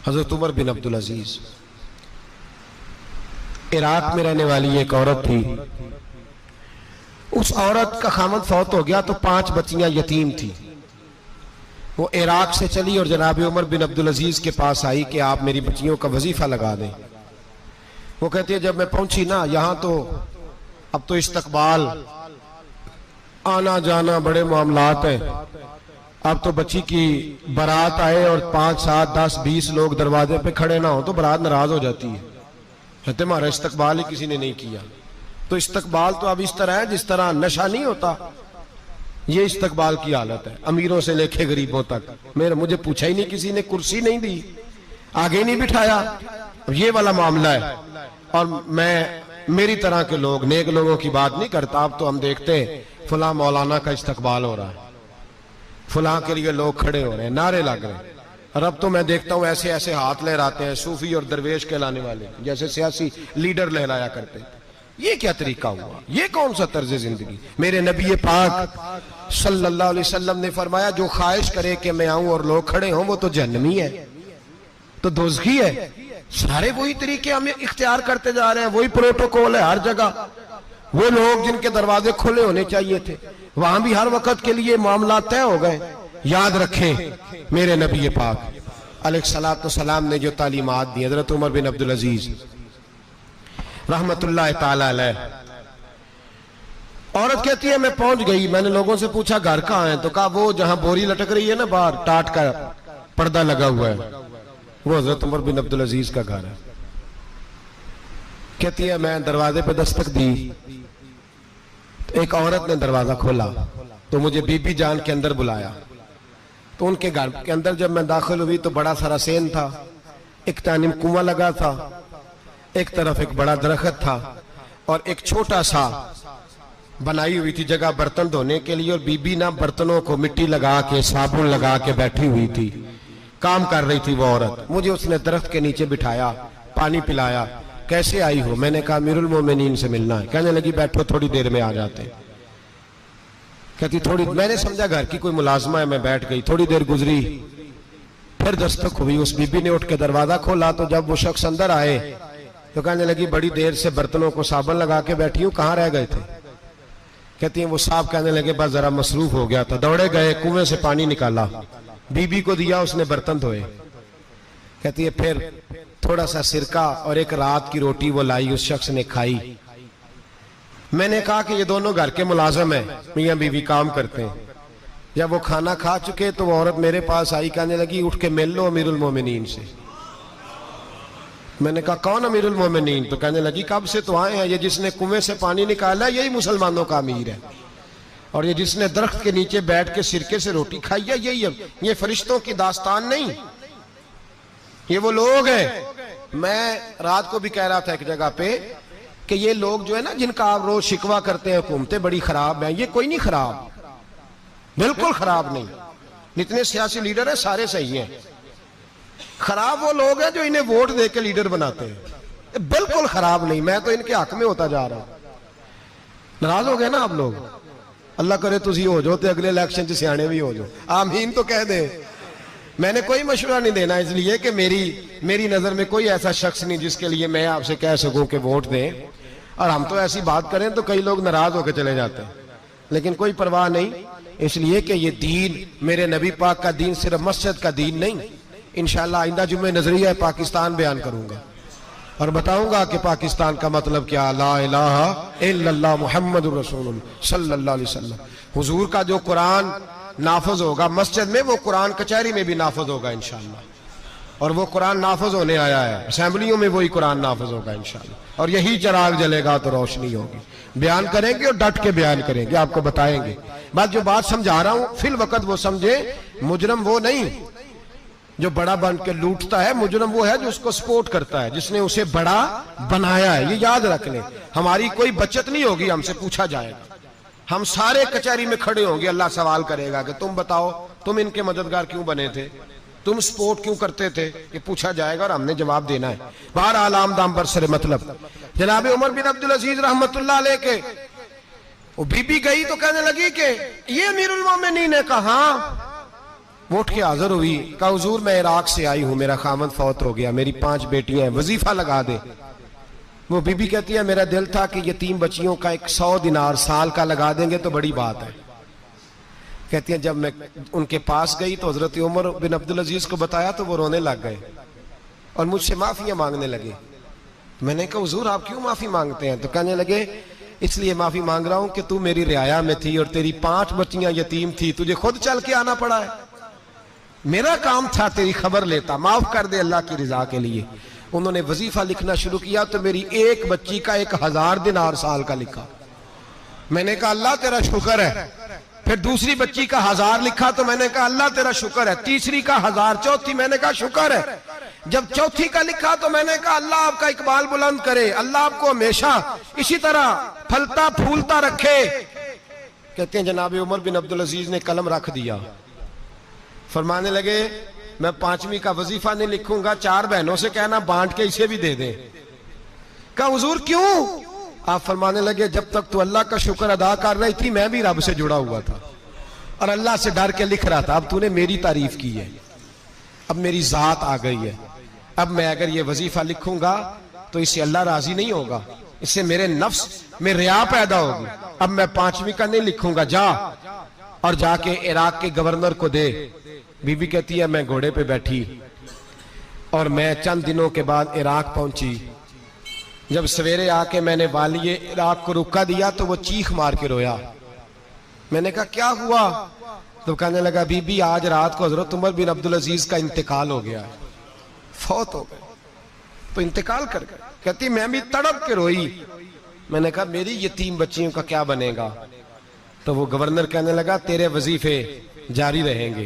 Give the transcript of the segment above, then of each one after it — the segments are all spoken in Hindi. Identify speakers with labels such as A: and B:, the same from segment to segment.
A: हजरत उमर बिन अब्दुल अजीज, इराक में रहने वाली एक औरत थी। उस औरत का खामद फौत हो गया तो 5 बच्चियां यतीम थी। वो इराक से चली और जनाब उमर बिन अब्दुल अजीज के पास आई कि आप मेरी बच्चियों का वजीफा लगा दें। वो कहती है जब मैं पहुंची ना, यहां तो अब तो इस्तकबाल, आना जाना बड़े मामलात हैं। अब तो बच्ची की बारात आए और 5, 7, 10, 20 लोग दरवाजे पे खड़े ना हो तो बारात नाराज हो जाती है। कहते हमारा इस्तकबाल ही किसी ने नहीं किया। तो इस्तकबाल तो अब इस तरह है जिस तरह नशा नहीं होता, ये इस्तकबाल की हालत है, अमीरों से लेके गरीबों तक। मुझे पूछा ही नहीं किसी ने, कुर्सी नहीं दी, आगे नहीं बिठाया, ये वाला मामला है। और मैं मेरी तरह के लोग, नेक लोगों की बात नहीं करता। अब तो हम देखते हैं फलां मौलाना का इस्तकबाल हो रहा है, फलां के लिए लोग खड़े हो रहे हैं, नारे लग रहे हैं। और अब तो मैं देखता हूं ऐसे ऐसे हाथ लहराते हैं सूफी और दरवेश कहलाने वाले, जैसे सियासी लीडर लहराया करते। ये क्या तरीका हुआ? ये कौन सा तर्ज जिंदगी? मेरे नबी पाक सल्लल्लाहु अलैहि वसल्लम ने फरमाया जो ख्वाहिश करे कि मैं आऊं और लोग खड़े हों वो तो जहन्नमी है, तो दोज़खी है। सारे वही तरीके हम इख्तियार करते जा रहे हैं, वही प्रोटोकॉल है हर जगह। वो लोग जिनके दरवाजे खुले होने चाहिए थे, वहां भी हर वक्त के लिए मामला तय हो गए। याद रखें मेरे नबी पाक अलैहिस्सलातु सलाम ने जो तालीमात दी, हजरत उमर बिन अब्दुल अजीज रहमतुल्लाह ताला अलैह। औरत कहती है मैं पहुंच गई, मैंने लोगों से पूछा घर कहाँ है, तो कहा वो जहां बोरी लटक रही है ना बाहर, टाट का पर्दा लगा हुआ है, वो हजरत उमर बिन अब्दुल अजीज का घर है। कहती है मैं दरवाजे पे दस्तक दी तो एक औरत ने दरवाजा खोला तो मुझे बीबी जान के अंदर बुलाया। तो उनके घर के अंदर जब मैं दाखिल हुई तो बड़ा सारा सेन था, एक तानिम कुआं लगा था, एक तरफ एक बड़ा दरख्त था और एक छोटा सा बनाई हुई थी जगह बर्तन धोने के लिए। और बीबी ना बर्तनों को मिट्टी लगा के साबुन लगा के बैठी हुई थी, काम कर रही थी वो औरत। मुझे उसने दरख्त के नीचे बिठाया, पानी पिलाया। कैसे आई हो? मैंने कहा अमीरुल मोमिनीन से मिलना है। कहने लगी बैठो थोड़ी देर में आ जाते। कहती थोड़ी, मैंने समझा घर की कोई मुलाजमा है, मैं बैठ गई। थोड़ी देर गुजरी, फिर दस्तक हुई, उस बीबी ने उठ के दरवाजा खोला। तो जब वो शख्स अंदर आए तो कहने लगी बड़ी देर से बर्तनों को साबुन लगा के बैठी हूँ, कहाँ रह गए थे? कहती है वो साहब कहने लगे बस जरा मसरूफ हो गया था, दौड़े गए, कुएं से पानी निकाला, बीबी को दिया, उसने बर्तन धोए। कहती है फिर थोड़ा सा सिरका और एक रात की रोटी वो लाई, उस शख्स ने खाई। मैंने कहा कि ये दोनों घर के मुलाजम हैं, मियां बीवी काम करते हैं। जब वो खाना खा चुके तो वो औरत मेरे पास आई, कहने लगी उठ के मिल लो अमीरुल मोमिनीन से। मैंने कहा कौन अमीरुल मोमिनीन? तो कहने लगी कब से तो आए हैं, ये जिसने कुएं से पानी निकाला यही मुसलमानों का अमीर है, और ये जिसने दरख्त के नीचे बैठ के सिरके से रोटी खाई है यही है। ये फरिश्तों की दास्तान नहीं, ये वो लोग हैं। मैं रात को भी कह रहा था एक जगह पे कि ये लोग जो है ना जिनका आप रोज शिकवा करते हैं हुकूमतें बड़ी खराब हैं, ये कोई नहीं खराब, बिल्कुल खराब नहीं। जितने सियासी लीडर हैं सारे सही हैं। खराब वो लोग हैं जो इन्हें वोट दे के लीडर बनाते हैं, बिल्कुल खराब नहीं। मैं तो इनके हक में होता जा रहा हूं। नाराज हो गए ना आप लोग? अल्लाह करे तुझी हो जाओ तो अगले इलेक्शन च सियाने भी हो जाओ, आमीन तो कह दे। मैंने कोई मशवरा नहीं देना, इसलिए कि मेरी नजर में कोई ऐसा शख्स नहीं जिसके लिए मैं आपसे कह सकूं कि वोट दें। और हम तो ऐसी बात करें तो कई लोग नाराज होकर चले जाते हैं, लेकिन कोई परवाह नहीं, इसलिए कि ये दीन मेरे नबी पाक का दीन सिर्फ मस्जिद का दीन नहीं। इंशाअल्लाह आइंदा जुम्मे नजरिया पाकिस्तान बयान करूंगा और बताऊंगा कि पाकिस्तान का मतलब क्या, ला इलाहा इल्लल्लाह मुहम्मदुर रसूलुल्लाह सल्लल्लाहु अलैहि वसल्लम। हुजूर का जो कुरान नाफज होगा मस्जिद में, वो कुरान कचहरी में भी नाफज होगा इंशाअल्लाह। और वो कुरान नाफज होने आया है, असेंबलियों में वही कुरान नाफज होगा इंशाअल्लाह। और यही चिराग जलेगा तो रोशनी होगी। बयान करेंगे और डट के बयान करेंगे, आपको बताएंगे। जो बात समझा रहा हूं फिल वक्त वो समझे, मुजरम वो नहीं जो बड़ा बन के लूटता है, मुजरम वो है जो उसको सपोर्ट करता है, जिसने उसे बड़ा बनाया है। ये याद रख लें, हमारी कोई बचत नहीं होगी, हमसे पूछा जाएगा। हम सारे कचहरी में खड़े होंगे, अल्लाह सवाल करेगा कि तुम बताओ तुम इनके मददगार क्यों बने थे, तुम सपोर्ट क्यों करते थे, ये पूछा जाएगा और हमने जवाब देना है। बहरहाल आमदाम बरसरे मतलब जनाब उमर बिन अब्दुल अजीज रहमतुल्लाह अलैह के वो बीबी गई तो कहने लगी कि ये अमीरुल मोमिनीन ने कहा, वो उठ के हाजिर हुई, कहा हुजूर मैं इराक से आई हूं, मेरा खामद फौत हो गया, मेरी 5 बेटियां हैं, वजीफा लगा दे। वो बीबी कहती है मेरा दिल था कि यतीम बच्चियों का 100 दिनार साल का लगा देंगे तो बड़ी बात है। कहती है जब मैं उनके पास गई तो हजरत उमर बिन अब्दुल अजीज को बताया तो वो रोने लग गए और मुझसे माफियां मांगने लगे। मैंने कहा हुजूर आप क्यों माफी मांगते हैं? तो कहने लगे इसलिए माफी मांग रहा हूं कि तू मेरी रियाया में थी और तेरी 5 बच्चियां यतीम थी, तुझे खुद चल के आना पड़ा है। मेरा काम था तेरी खबर लेता, माफ कर दे अल्लाह की रिजा के लिए। उन्होंने वजीफा लिखना शुरू किया तो मेरी एक बच्ची का 1000 दिनार साल का लिखा। मैंने कहा अल्लाह तेरा शुक्र है। फिर दूसरी बच्ची का 1000 लिखा तो मैंने कहा अल्लाह तेरा शुक्र है। तीसरी का 1000, चौथी मैंने कहा शुक्र है। जब चौथी का लिखा तो मैंने कहा अल्लाह आपका इकबाल बुलंद करे, अल्लाह आपको हमेशा इसी तरह फलता फूलता रखे। कहते हैं जनाब उमर बिन अब्दुल अजीज ने कलम रख दिया, फरमाने लगे मैं 5वीं का वजीफा नहीं लिखूंगा, 4 बहनों से कहना बांट के इसे भी दे दे। कहा हुजूर क्यों? आप फरमाने लगे जब तक तू अल्लाह का शुक्र अदा कर रही थी मैं भी रब से जुड़ा हुआ था और अल्लाह से डर के लिख रहा था। अब तूने मेरी तारीफ की है, अब मेरी जात आ गई है, अब मैं अगर ये वजीफा लिखूंगा तो इससे अल्लाह राजी नहीं होगा, इससे मेरे नफ्स में रिया पैदा होगी। अब मैं 5वीं का नहीं लिखूंगा, जा और जाके इराक के गवर्नर को दे। बीबी कहती है मैं घोड़े पे बैठी और मैं चंद दिनों के बाद इराक पहुंची। जब सवेरे आके मैंने वालिये इराक को रुका दिया तो वो चीख मार के रोया। मैंने कहा क्या हुआ? तो कहने लगा बीबी आज रात को हजरत उमर बिन अब्दुल अजीज का इंतकाल हो गया, फौत हो गए, तो इंतकाल कर गए। कहती मैं भी तड़प के रोई। मैंने कहा मेरी यतीम बच्चियों का क्या बनेगा? तो वो गवर्नर कहने लगा तेरे वजीफे जारी रहेंगे,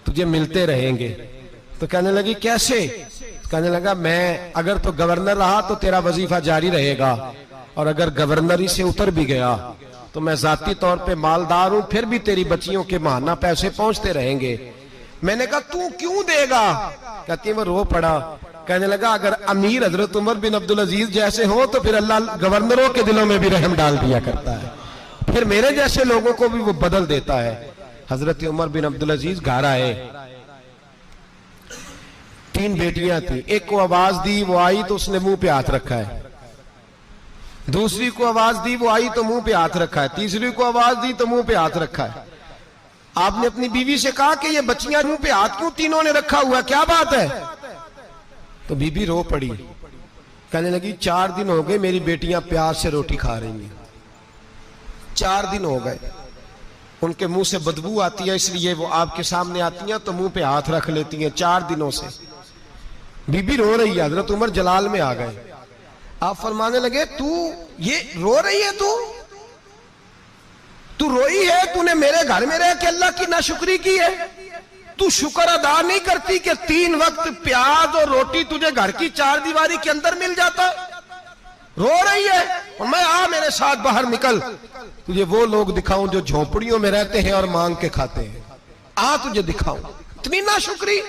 A: तुझे मिलते रहेंगे। तो कहने लगी कैसे? कहने लगा मैं अगर तो गवर्नर रहा तो तेरा वजीफा जारी रहेगा और अगर गवर्नरी से उतर भी गया तो मैं जाती तौर पे मालदार हूं, फिर भी तेरी बच्चियों के माहाना पैसे पहुंचते रहेंगे। मैंने कहा तू क्यों देगा? कहती वो रो पड़ा। कहने लगा अगर अमीर हजरत उमर बिन अब्दुल अजीज जैसे हो तो फिर अल्लाह गवर्नरों के दिलों में भी रहम डाल दिया करता है, फिर मेरे जैसे लोगों को भी वो बदल देता है। हजरत उमर बिन अब्दुल अजीज घर आए, 3 बेटियां थी। एक को आवाज दी, वो आई तो उसने मुंह पे हाथ रखा है। दूसरी को आवाज दी, वो आई तो मुंह पे हाथ रखा है। तीसरी को आवाज दी तो मुंह पे हाथ रखा है। आपने अपनी बीवी से कहा कि ये बच्चियां मुंह पे हाथ क्यों तीनों ने रखा हुआ, क्या बात है? तो बीबी रो पड़ी, कहने लगी 4 दिन हो गए मेरी बेटियां प्यार से रोटी खा रही हैं, 4 दिन हो गए, उनके मुंह से बदबू आती है इसलिए वो आपके सामने आती हैं तो मुंह पे हाथ रख लेती हैं 4 दिनों से। बीबी रो रही है। हजरत उमर जलाल में आ गए। आप फरमाने लगे तू ये रो रही है, तू रोई है, तूने मेरे घर में रह के अल्लाह की नाशुक्री की है, तू शुक्र अदा नहीं करती कि 3 वक्त प्याज और रोटी तुझे घर की 4 दीवारी के अंदर मिल जाता? रो रही है और मैं आ मेरे साथ बाहर निकल, तुझे वो लोग दिखाऊं जो झोपड़ियों में रहते हैं और मांग के खाते हैं, आ तुझे दिखाऊं। इतनी नाशुक्री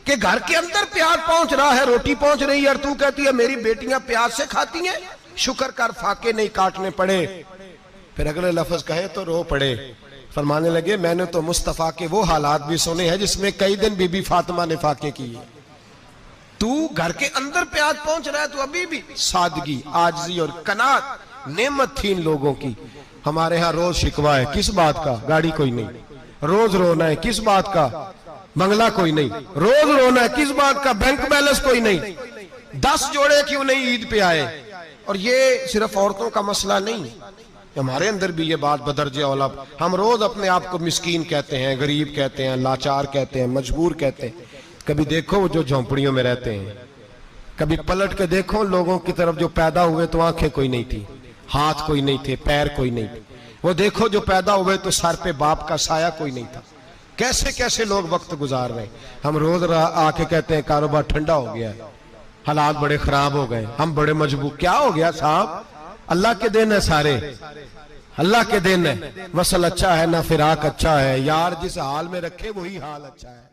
A: कि घर के अंदर प्याज पहुंच रहा है, रोटी पहुंच रही है और तू कहती है मेरी बेटियां प्याज से खाती हैं, शुक्र कर फाके नहीं काटने पड़े। फिर अगले लफ्ज कहे तो रो पड़े। फरमाने लगे मैंने तो मुस्तफा के वो हालात भी सुने हैं जिसमें कई दिन बीबी फातिमा ने फाके किए। तू घर के अंदर प्याज पहुंच रहा है, तो अभी भी सादगी, आजिज़ी और कनात नेमत थी इन लोगों की। हमारे यहाँ रोज शिकवा है, किस बात का? गाड़ी कोई नहीं। रोज रोना है, किस बात का? बंगला कोई नहीं। रोज रोना है, किस बात का? बैंक बैलेंस कोई नहीं। 10 जोड़े क्यों नहीं ईद पे आए? और ये सिर्फ औरतों का मसला नहीं, हमारे अंदर भी ये बात बदर्जे औला। हम रोज अपने आप को मिस्कीन कहते हैं, गरीब कहते हैं, लाचार कहते हैं, मजबूर कहते हैं। कभी देखो जो झोंपड़ियों में रहते हैं, कभी पलट के देखो लोगों की तरफ जो पैदा हुए तो आंखें कोई नहीं थी, हाथ कोई नहीं थे, पैर कोई नहीं थे। वो देखो जो पैदा हुए तो सर पे बाप का साया कोई नहीं था। कैसे कैसे लोग वक्त गुजार रहे। हम रोज आके कहते हैं कारोबार ठंडा हो गया है, हालात बड़े खराब हो गए, हम बड़े मजबूर। क्या हो गया साहब? अल्लाह के दिन है, सारे अल्लाह के दिन है। वसल अच्छा है ना फिराक अच्छा है, यार जिस हाल में रखे वही हाल अच्छा है।